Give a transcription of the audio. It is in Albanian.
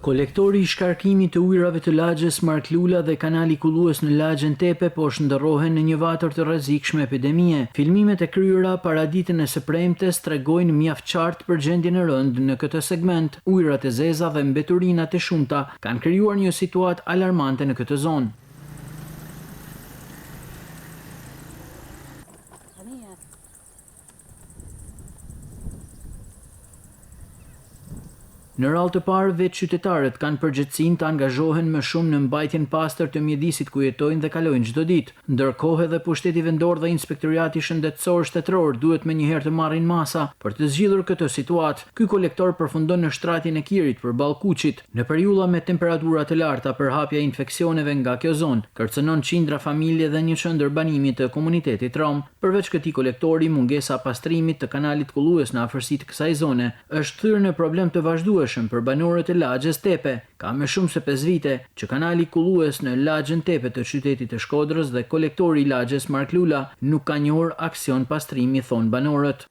Kolektori i shkarkimit të ujrave të lagjes Mark Lula dhe kanali kullues në lagjen Tepe po shndërrohen në një vatër të rrezikshme epidemie. Filmimet e kryera para ditën e së premtes tregojnë mjaft qartë për gjendjen e rëndë në këtë segment. Ujrat e zeza dhe mbeturinat e shumta kanë krijuar një situatë alarmante në këtë zonë. Në radhë të parë, vetë qytetarët kanë përgjegjësinë të angazhohen më shumë në mbajtjen pastër të mjedisit ku jetojnë dhe kalojnë çdo ditë. Ndërkohë edhe pushteti vendor dhe inspektorati shëndetësor shtetëror duhet menjëherë të marrin masa për të zgjidhur këtë situatë. Ky kolektor përfundon në shtratin e Kirit përballë Kuçit. Në periudha me temperatura të larta, përhapja e infeksioneve nga kjo zonë kërcënon qindra familje dhe një qendër banimi të komunitetit rom. Përveç këtij kolektori, mungesa pastrimit të kanalit kullues në afërsi të kësaj zone është thyrë në problem të vazhdueshëm për banorët e lagjes Tepe. Ka më shumë se 5 vite që kanali kullues në lagjen Tepe të qytetit të Shkodrës dhe kolektori i lagjes Mark Lula nuk ka njohur aksion pastrimi, thon banorët.